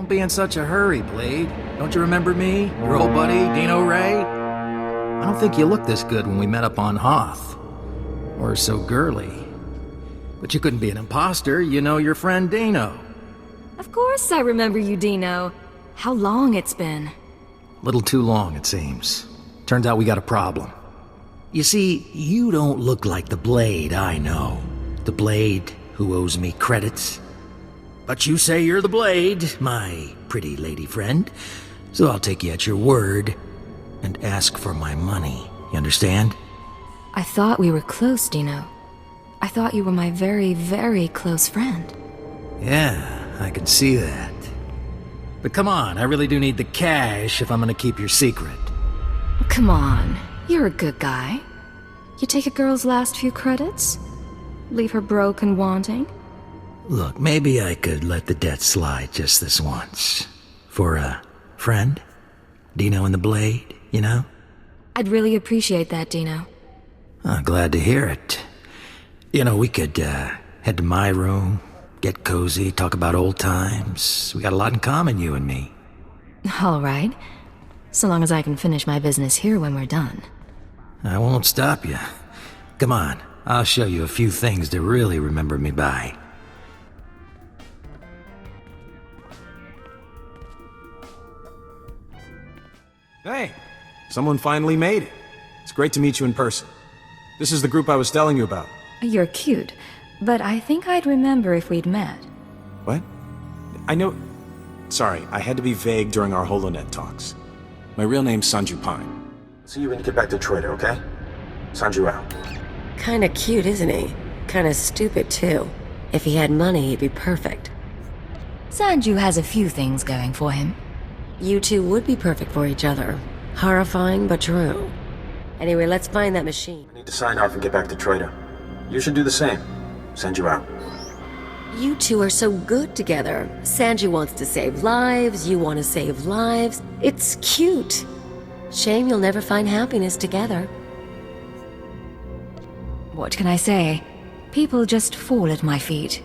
Don't be in such a hurry, Blade. Don't you remember me? Your old buddy, Dino Ray? I don't think you looked this good when we met up on Hoth. Or so girly. But you couldn't be an imposter, you know your friend Dino. Of course I remember you, Dino. How long it's been. Little too long, it seems. Turns out we got a problem. You see, you don't look like the Blade I know. The Blade who owes me credits. But you say you're the Blade, my pretty lady friend. So I'll take you at your word and ask for my money. You understand? I thought we were close, Dino. I thought you were my very, very close friend. Yeah, I can see that. But come on, I really do need the cash if I'm gonna keep your secret. Come on, you're a good guy. You take a girl's last few credits? Leave her broke and wanting? Look, maybe I could let the debt slide just this once. For a friend? Dino and the Blade, you know? I'd really appreciate that, Dino. Oh, glad to hear it. You know, we could head to my room, get cozy, talk about old times. We got a lot in common, you and me. All right. So long as I can finish my business here when we're done. I won't stop you. Come on, I'll show you a few things to really remember me by. Hey, someone finally made it. It's great to meet you in person. This is the group I was telling you about. You're cute, but I think I'd remember if we'd met. What? I know... Sorry, I had to be vague during our HoloNet talks. My real name's Sanju Pine. See you when you get back to Detroit, okay? Sanju out. Kinda cute, isn't he? Kinda stupid, too. If he had money, he'd be perfect. Sanju has a few things going for him. You two would be perfect for each other. Horrifying, but true. Anyway, let's find that machine. I need to sign off and get back to Detroit. You should do the same. Send you out. You two are so good together. Sanju wants to save lives, you want to save lives. It's cute. Shame you'll never find happiness together. What can I say? People just fall at my feet.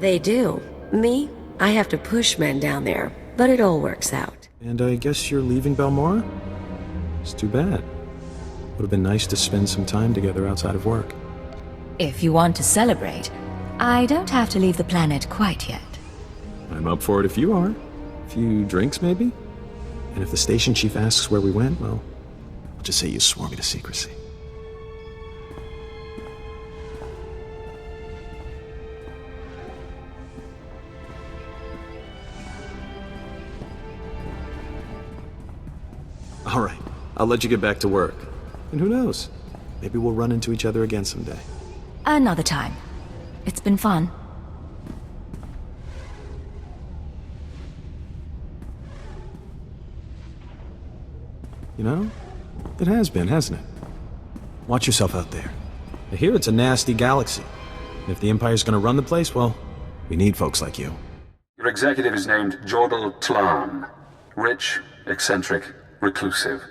They do. Me? I have to push men down there, but it all works out. And I guess you're leaving Balmora? It's too bad. Would have been nice to spend some time together outside of work. If you want to celebrate, I don't have to leave the planet quite yet. I'm up for it if you are. A few drinks, maybe? And if the station chief asks where we went, well, I'll just say you swore me to secrecy. All right, I'll let you get back to work. And who knows? Maybe we'll run into each other again someday. Another time. It's been fun. You know, it has been, hasn't it? Watch yourself out there. I hear it's a nasty galaxy. And if the Empire's gonna run the place, well, we need folks like you. Your executive is named Jordal Tlan. Rich, eccentric, reclusive.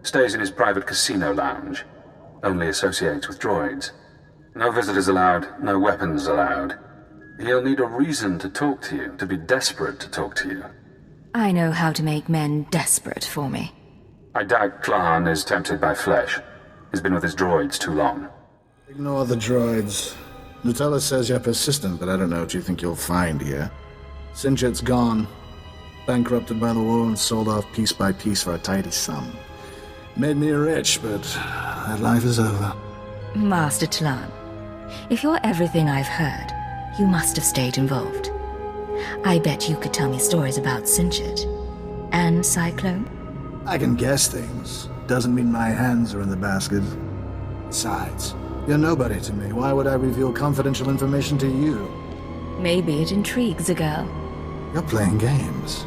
Stays in his private casino lounge. Only associates with droids. No visitors allowed, no weapons allowed. He'll need a reason to talk to you, to be desperate to talk to you. I know how to make men desperate for me. I doubt Tlan is tempted by flesh. He's been with his droids too long. Ignore the droids. Nutella says you're persistent, but I don't know what you think you'll find here. Sinjit's gone. Bankrupted by the war and sold off piece by piece for a tidy sum. Made me rich, but that life is over. Master Tlan, if you're everything I've heard, you must have stayed involved. I bet you could tell me stories about Sinjit. And Cyclone? I can guess things. Doesn't mean my hands are in the basket. Besides, you're nobody to me. Why would I reveal confidential information to you? Maybe it intrigues a girl. You're playing games.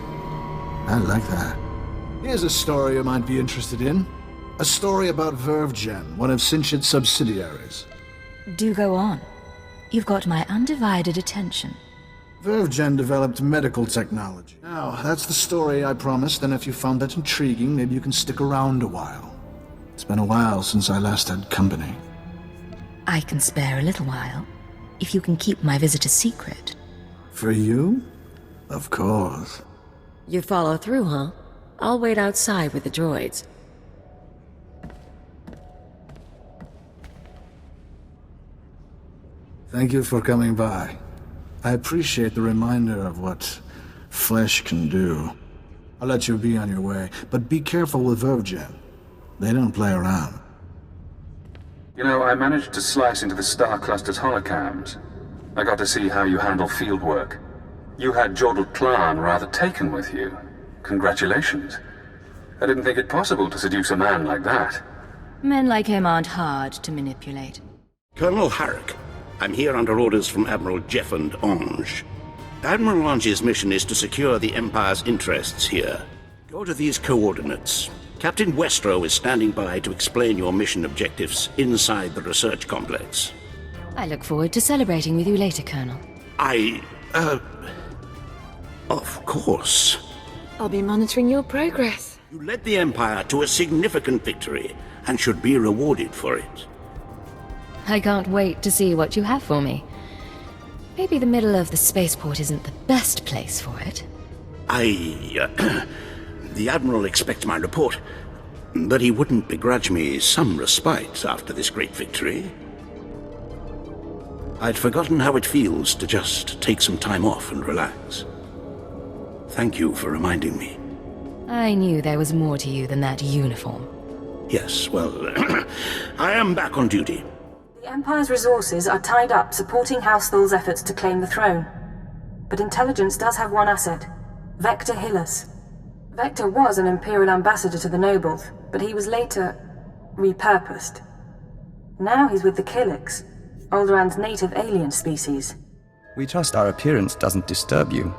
I like that. Here's a story you might be interested in. A story about Vervgen, one of Sinchit's subsidiaries. Do go on. You've got my undivided attention. Vervgen developed medical technology. Now, that's the story I promised, and if you found that intriguing, maybe you can stick around a while. It's been a while since I last had company. I can spare a little while, if you can keep my visit a secret. For you? Of course. You follow through, huh? I'll wait outside with the droids. Thank you for coming by. I appreciate the reminder of what flesh can do. I'll let you be on your way, but be careful with Vergen. They don't play around. You know, I managed to slice into the Star Cluster's holocams. I got to see how you handle field work. You had Jordal Tlan rather taken with you. Congratulations. I didn't think it possible to seduce a man like that. Men like him aren't hard to manipulate. Colonel Harrick, I'm here under orders from Admiral Jeffend Onge. Admiral Onge's mission is to secure the Empire's interests here. Go to these coordinates. Captain Westro is standing by to explain your mission objectives inside the research complex. I look forward to celebrating with you later, Colonel. Of course. I'll be monitoring your progress. You led the Empire to a significant victory, and should be rewarded for it. I can't wait to see what you have for me. Maybe the middle of the spaceport isn't the best place for it. The Admiral expects my report, but he wouldn't begrudge me some respite after this great victory. I'd forgotten how it feels to just take some time off and relax. Thank you for reminding me. I knew there was more to you than that uniform. Yes, well, I am back on duty. The Empire's resources are tied up supporting House Thul's efforts to claim the throne. But intelligence does have one asset, Vector Hillis. Vector was an Imperial ambassador to the nobles, but he was later repurposed. Now he's with the Killiks, Alderaan's native alien species. We trust our appearance doesn't disturb you.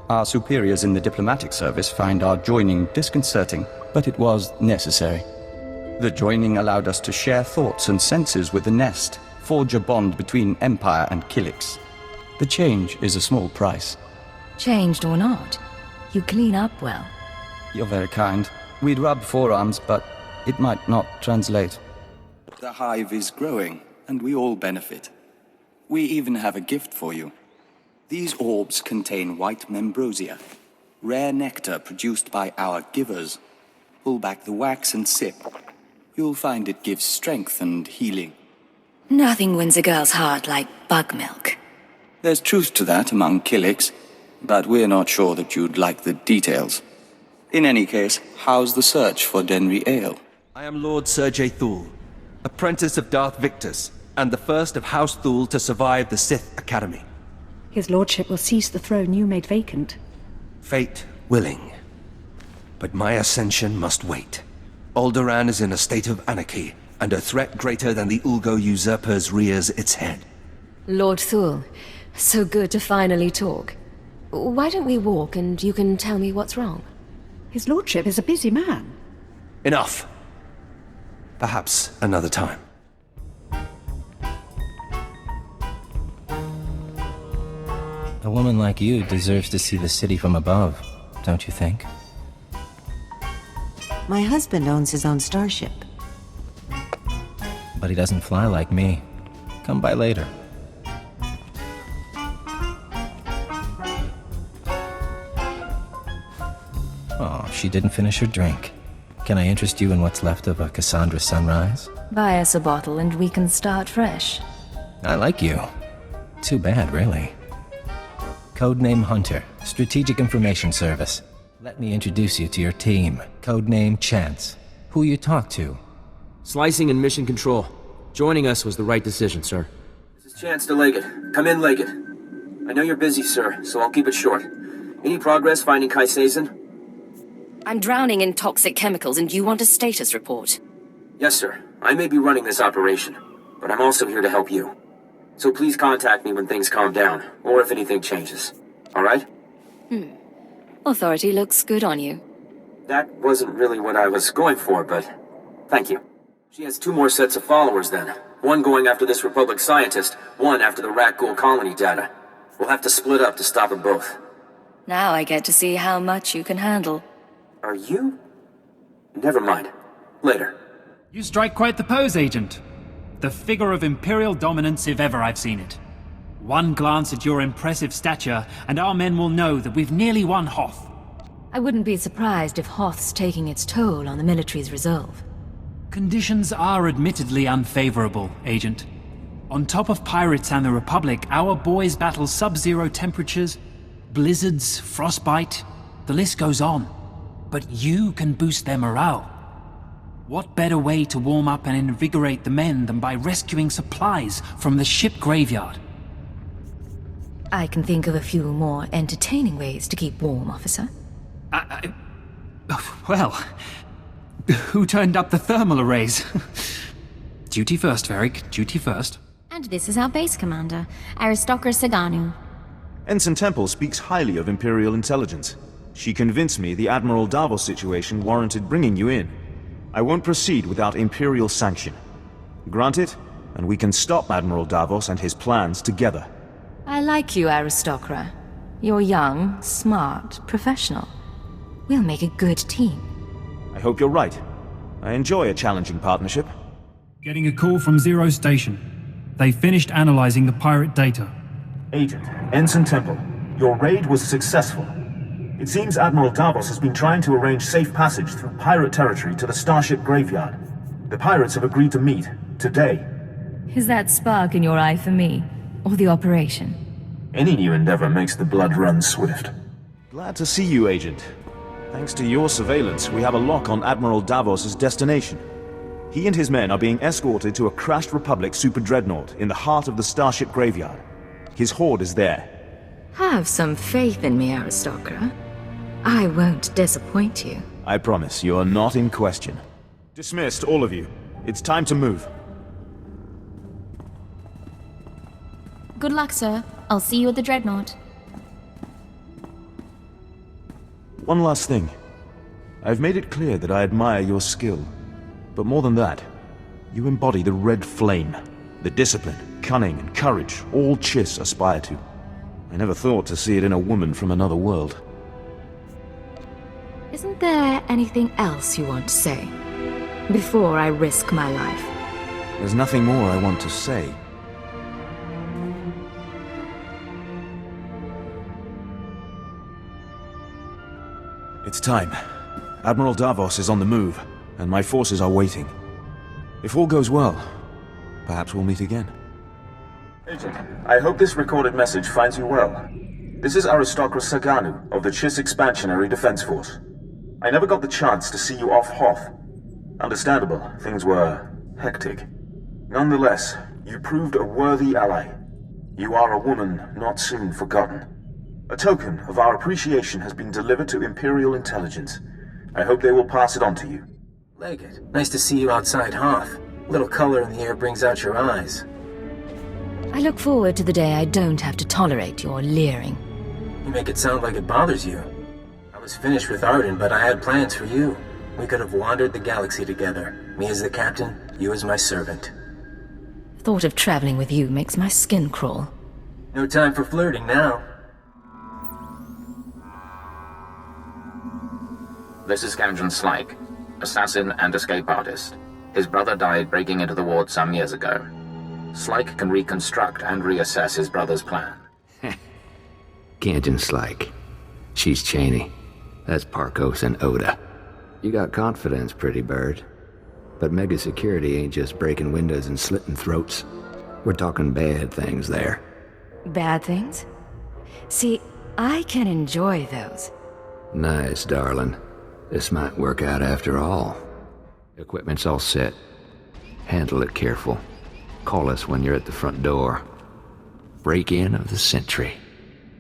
Our superiors in the diplomatic service find our joining disconcerting, but it was necessary. The joining allowed us to share thoughts and senses with the Nest, forge a bond between Empire and Killiks. The change is a small price. Changed or not, you clean up well. You're very kind. We'd rub forearms, but it might not translate. The hive is growing, and we all benefit. We even have a gift for you. These orbs contain white membrosia, rare nectar produced by our givers. Pull back the wax and sip. You'll find it gives strength and healing. Nothing wins a girl's heart like bug milk. There's truth to that among Killiks, but we're not sure that you'd like the details. In any case, how's the search for Denry Ale? I am Lord Sergei Thul, apprentice of Darth Victus, and the first of House Thul to survive the Sith Academy. His lordship will seize the throne you made vacant. Fate willing. But my ascension must wait. Alderaan is in a state of anarchy, and a threat greater than the Ulgo usurpers rears its head. Lord Thul, so good to finally talk. Why don't we walk and you can tell me what's wrong? His lordship is a busy man. Enough. Perhaps another time. A woman like you deserves to see the city from above, don't you think? My husband owns his own starship. But he doesn't fly like me. Come by later. Oh, she didn't finish her drink. Can I interest you in what's left of a Cassandra sunrise? Buy us a bottle and we can start fresh. I like you. Too bad, really. Codename Hunter, Strategic Information Service. Let me introduce you to your team. Codename Chance. Who you talk to? Slicing and mission control. Joining us was the right decision, sir. This is Chance to Leggett. Come in, Leggett. I know you're busy, sir, so I'll keep it short. Any progress finding Kai Sazin? I'm drowning in toxic chemicals and you want a status report. Yes, sir. I may be running this operation, but I'm also here to help you. So please contact me when things calm down, or if anything changes. All right? Authority looks good on you. That wasn't really what I was going for, but thank you. She has 2 more sets of followers then. One going after this Republic scientist, one after the Rat Ghoul colony data. We'll have to split up to stop them both. Now I get to see how much you can handle. Are you? Never mind. Later. You strike quite the pose, Agent. The figure of Imperial dominance if ever I've seen it. One glance at your impressive stature, and our men will know that we've nearly won Hoth. I wouldn't be surprised if Hoth's taking its toll on the military's resolve. Conditions are admittedly unfavorable, Agent. On top of pirates and the Republic, our boys battle sub-zero temperatures, blizzards, frostbite, the list goes on. But you can boost their morale. What better way to warm up and invigorate the men than by rescuing supplies from the ship graveyard? I can think of a few more entertaining ways to keep warm, officer. Well, who turned up the thermal arrays? Duty first, Varric, duty first. And this is our base commander, Aristocra Saganu. Ensign Temple speaks highly of Imperial intelligence. She convinced me the Admiral Davos situation warranted bringing you in. I won't proceed without Imperial sanction. Grant it, and we can stop Admiral Davos and his plans together. I like you, Aristocra. You're young, smart, professional. We'll make a good team. I hope you're right. I enjoy a challenging partnership. Getting a call from Zero Station. They finished analyzing the pirate data. Agent, Ensign Temple, your raid was successful. It seems Admiral Davos has been trying to arrange safe passage through pirate territory to the starship graveyard. The pirates have agreed to meet, today. Is that spark in your eye for me? Or the operation? Any new endeavor makes the blood run swift. Glad to see you, Agent. Thanks to your surveillance, we have a lock on Admiral Davos's destination. He and his men are being escorted to a crashed Republic super dreadnought in the heart of the starship graveyard. His horde is there. Have some faith in me, Aristocra. I won't disappoint you. I promise, you are not in question. Dismissed, all of you. It's time to move. Good luck, sir. I'll see you at the Dreadnought. One last thing. I've made it clear that I admire your skill. But more than that, you embody the red flame. The discipline, cunning, and courage all Chiss aspire to. I never thought to see it in a woman from another world. Isn't there anything else you want to say? Before I risk my life. There's nothing more I want to say. It's time. Admiral Davos is on the move, and my forces are waiting. If all goes well, perhaps we'll meet again. Agent, I hope this recorded message finds you well. This is Aristocra Saganu of the Chiss Expansionary Defense Force. I never got the chance to see you off Hoth. Understandable, things were hectic. Nonetheless, you proved a worthy ally. You are a woman not soon forgotten. A token of our appreciation has been delivered to Imperial intelligence. I hope they will pass it on to you. Legate, nice to see you outside Hoth. A little color in the air brings out your eyes. I look forward to the day I don't have to tolerate your leering. You make it sound like it bothers you. I was finished with Arden, but I had plans for you. We could have wandered the galaxy together. Me as the captain, you as my servant. Thought of traveling with you makes my skin crawl. No time for flirting now. This is Gamgen Slyke, assassin and escape artist. His brother died breaking into the ward some years ago. Slyke can reconstruct and reassess his brother's plan. Gamgen Slyke. She's Cheney. That's Parkos and Oda. You got confidence, pretty bird. But mega security ain't just breaking windows and slitting throats. We're talking bad things there. Bad things? See, I can enjoy those. Nice, darling. This might work out after all. Equipment's all set. Handle it careful. Call us when you're at the front door. Break-in of the century.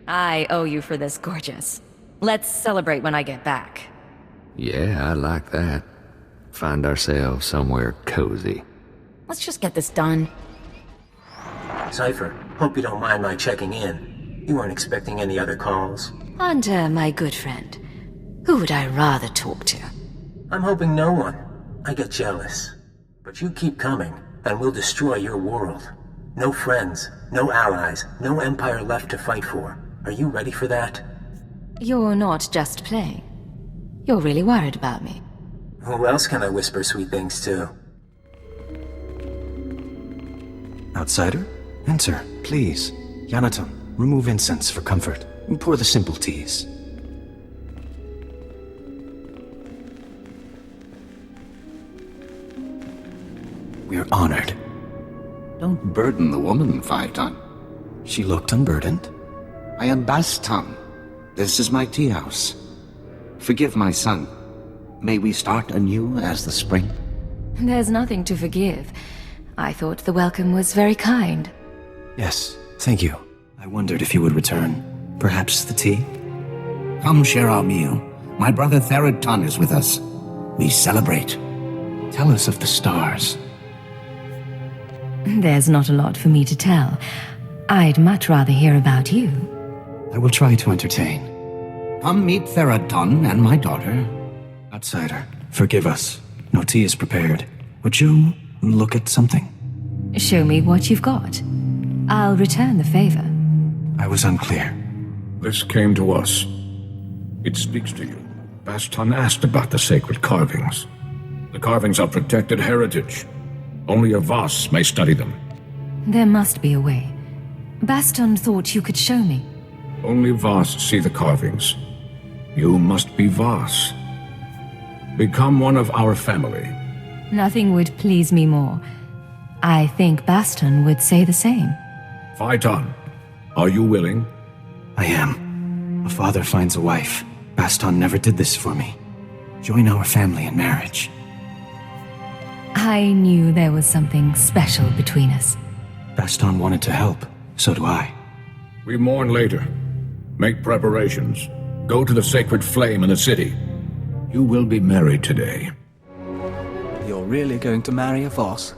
I owe you for this, gorgeous. Let's celebrate when I get back. Yeah, I like that. Find ourselves somewhere cozy. Let's just get this done. Cypher, hope you don't mind my checking in. You weren't expecting any other calls? Hunter, my good friend. Who would I rather talk to? I'm hoping no one. I get jealous. But you keep coming, and we'll destroy your world. No friends, no allies, no empire left to fight for. Are you ready for that? You're not just playing. You're really worried about me. Who else can I whisper sweet things to? Outsider? Enter, please. Yanaton, remove incense for comfort, and pour the simple teas. We're honored. Don't burden the woman, Phi-Ton. She looked unburdened. I am Phi-Ton. This is my tea house. Forgive my son. May we start anew as the spring? There's nothing to forgive. I thought the welcome was very kind. Yes, thank you. I wondered if you would return. Perhaps the tea? Come share our meal. My brother Phi-Ton is with us. We celebrate. Tell us of the stars. There's not a lot for me to tell. I'd much rather hear about you. I will try to entertain. Come meet Phi-Ton and my daughter. Outsider, forgive us. No tea is prepared. Would you look at something? Show me what you've got. I'll return the favor. I was unclear. This came to us. It speaks to you. Phi-Ton asked about the sacred carvings. The carvings are protected heritage. Only a Voss may study them. There must be a way. Baston thought you could show me. Only Voss see the carvings. You must be Voss. Become one of our family. Nothing would please me more. I think Baston would say the same. Phi-Ton, are you willing? I am. A father finds a wife. Baston never did this for me. Join our family in marriage. I knew there was something special between us. Baston wanted to help. So do I. We mourn later. Make preparations. Go to the sacred flame in the city. You will be married today. You're really going to marry a Voss?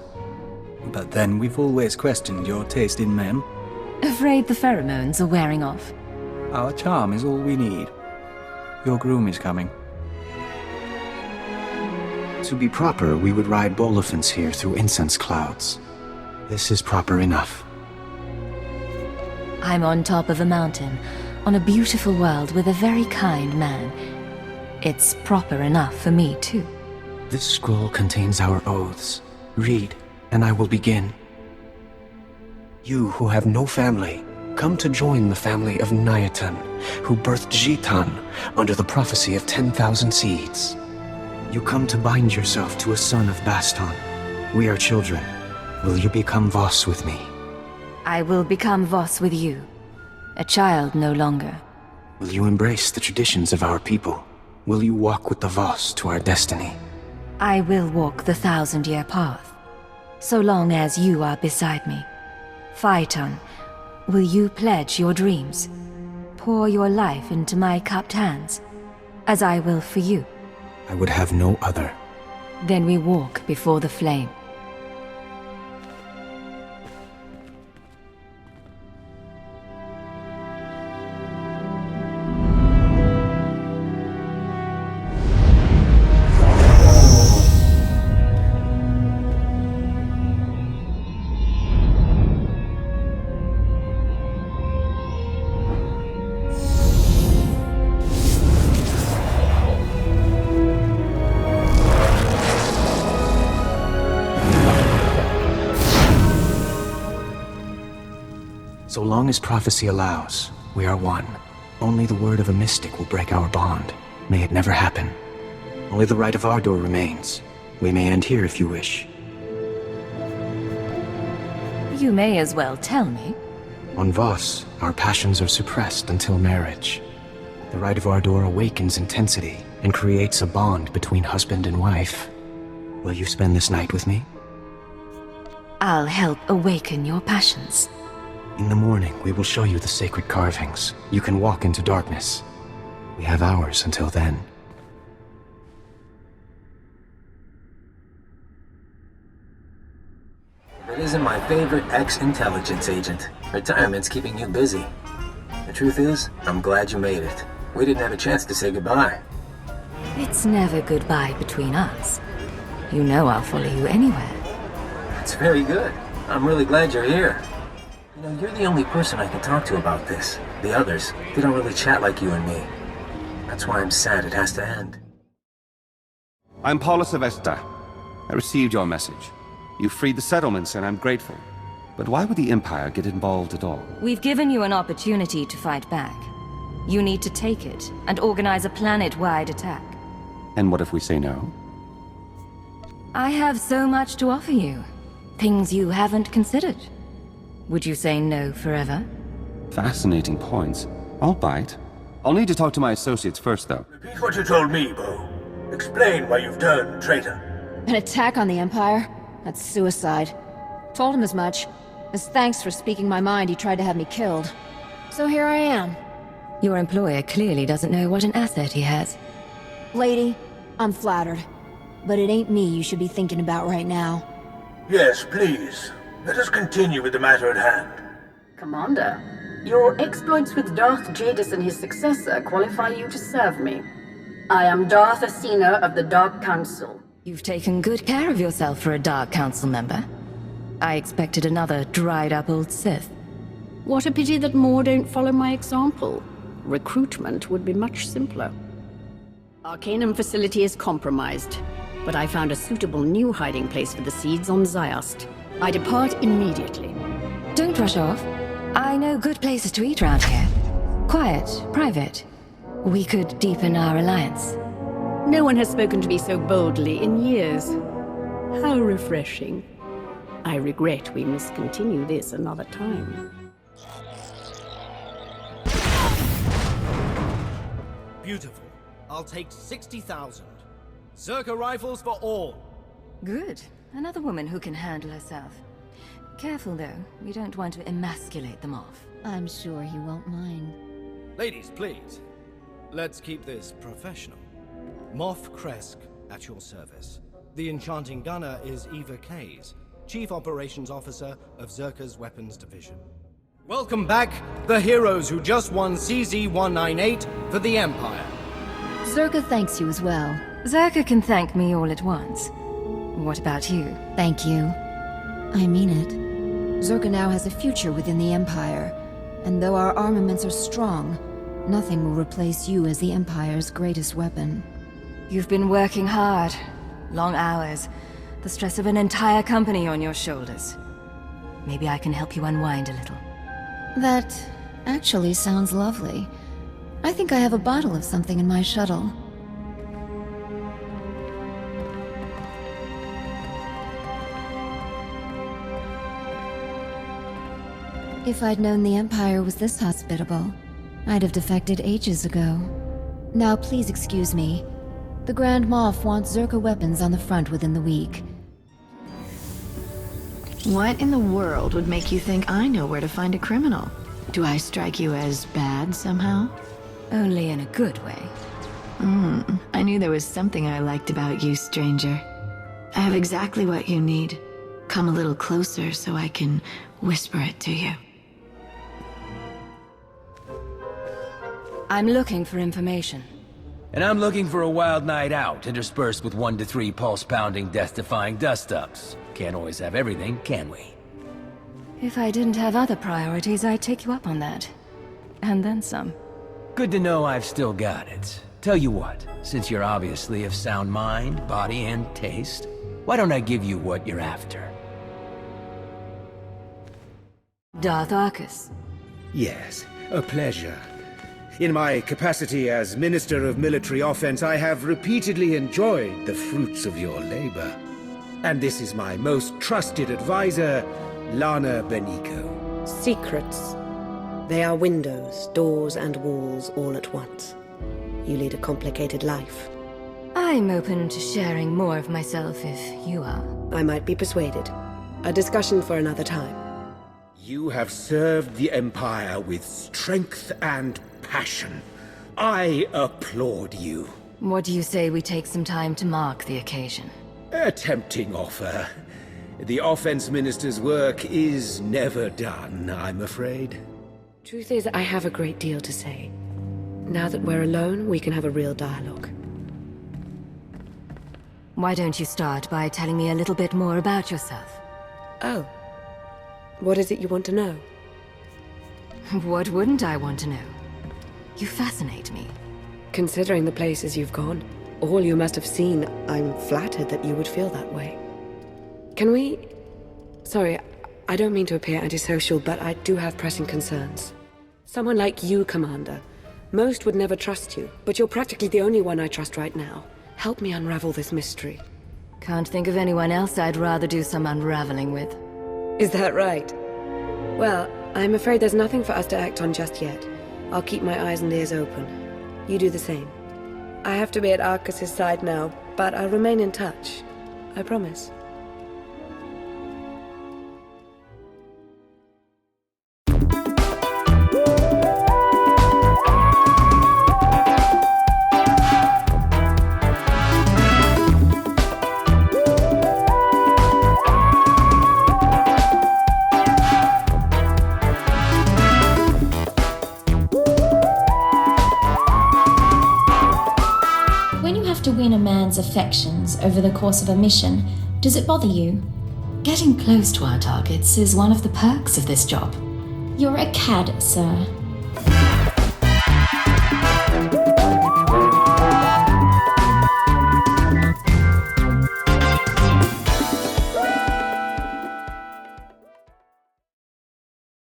But then we've always questioned your taste in men. Afraid the pheromones are wearing off. Our charm is all we need. Your groom is coming. To be proper, we would ride Bolifants here through incense clouds. This is proper enough. I'm on top of a mountain, on a beautiful world with a very kind man. It's proper enough for me, too. This scroll contains our oaths. Read, and I will begin. You who have no family, come to join the family of Nyaton, who birthed Phi-Ton under the prophecy of 10,000 seeds. You come to bind yourself to a son of Baston. We are children. Will you become Voss with me? I will become Voss with you. A child no longer. Will you embrace the traditions of our people? Will you walk with the Voss to our destiny? I will walk the 1,000-year path, so long as you are beside me. Phi-Ton, will you pledge your dreams? Pour your life into my cupped hands, as I will for you. I would have no other. Then we walk before the flame. So long as prophecy allows, we are one. Only the word of a mystic will break our bond. May it never happen. Only the right of Ardor remains. We may end here if you wish. You may as well tell me. On Voss, our passions are suppressed until marriage. The right of Ardor awakens intensity and creates a bond between husband and wife. Will you spend this night with me? I'll help awaken your passions. In the morning, we will show you the sacred carvings. You can walk into darkness. We have hours until then. It isn't my favorite ex-intelligence agent. Retirement's keeping you busy. The truth is, I'm glad you made it. We didn't have a chance to say goodbye. It's never goodbye between us. You know I'll follow you anywhere. That's very good. I'm really glad you're here. You know, you're the only person I can talk to about this. The others, they don't really chat like you and me. That's why I'm sad it has to end. I'm Paula Sylvester. I received your message. You freed the settlements, and I'm grateful. But why would the Empire get involved at all? We've given you an opportunity to fight back. You need to take it and organize a planet-wide attack. And what if we say no? I have so much to offer you. Things you haven't considered. Would you say no forever? Fascinating points. I'll bite. I'll need to talk to my associates first, though. Repeat what you told me, Bo. Explain why you've turned traitor. An attack on the Empire? That's suicide. Told him as much. As thanks for speaking my mind, he tried to have me killed. So here I am. Your employer clearly doesn't know what an asset he has. Lady, I'm flattered. But it ain't me you should be thinking about right now. Yes, please. Let us continue with the matter at hand. Commander, your exploits with Darth Jadis and his successor qualify you to serve me. I am Darth Asina of the Dark Council. You've taken good care of yourself for a Dark Council member. I expected another dried-up old Sith. What a pity that more don't follow my example. Recruitment would be much simpler. Arcanum facility is compromised, but I found a suitable new hiding place for the seeds on Ziost. I depart immediately. Don't rush off. I know good places to eat around here. Quiet, private. We could deepen our alliance. No one has spoken to me so boldly in years. How refreshing. I regret we must continue this another time. Beautiful. I'll take 60,000. Zerka rifles for all. Good. Another woman who can handle herself. Careful, though. We don't want to emasculate them off. I'm sure he won't mind. Ladies, please. Let's keep this professional. Moff Kresk, at your service. The enchanting gunner is Eva Kays, Chief Operations Officer of Zerka's Weapons Division. Welcome back, the heroes who just won CZ-198 for the Empire. Zerka thanks you as well. Zerka can thank me all at once. What about you? Thank you. I mean it. Zerka now has a future within the Empire, and though our armaments are strong, nothing will replace you as the Empire's greatest weapon. You've been working hard. Long hours. The stress of an entire company on your shoulders. Maybe I can help you unwind a little. That actually sounds lovely. I think I have a bottle of something in my shuttle. If I'd known the Empire was this hospitable, I'd have defected ages ago. Now please excuse me. The Grand Moff wants Zerka weapons on the front within the week. What in the world would make you think I know where to find a criminal? Do I strike you as bad somehow? Only in a good way. I knew there was something I liked about you, stranger. I have exactly what you need. Come a little closer so I can whisper it to you. I'm looking for information. And I'm looking for a wild night out, interspersed with 1 to 3 pulse-pounding, death-defying dust-ups. Can't always have everything, can we? If I didn't have other priorities, I'd take you up on that. And then some. Good to know I've still got it. Tell you what, since you're obviously of sound mind, body, and taste, why don't I give you what you're after? Darth Arcus. Yes, a pleasure. In my capacity as Minister of Military Offense, I have repeatedly enjoyed the fruits of your labor. And this is my most trusted advisor, Lana Benico. Secrets. They are windows, doors, and walls all at once. You lead a complicated life. I'm open to sharing more of myself if you are. I might be persuaded. A discussion for another time. You have served the Empire with strength and passion. I applaud you. What do you say we take some time to mark the occasion? A tempting offer. The Offense Minister's work is never done, I'm afraid. Truth is, I have a great deal to say. Now that we're alone, we can have a real dialogue. Why don't you start by telling me a little bit more about yourself? Oh. What is it you want to know? What wouldn't I want to know? You fascinate me. Considering the places you've gone, all you must have seen, I'm flattered that you would feel that way. Can we... Sorry, I don't mean to appear antisocial, but I do have pressing concerns. Someone like you, Commander. Most would never trust you, but you're practically the only one I trust right now. Help me unravel this mystery. Can't think of anyone else I'd rather do some unraveling with. Is that right? Well, I'm afraid there's nothing for us to act on just yet. I'll keep my eyes and ears open. You do the same. I have to be at Arcus's side now, but I'll remain in touch. I promise. Affections over the course of a mission, does it bother you? Getting close to our targets is one of the perks of this job. You're a cad, sir.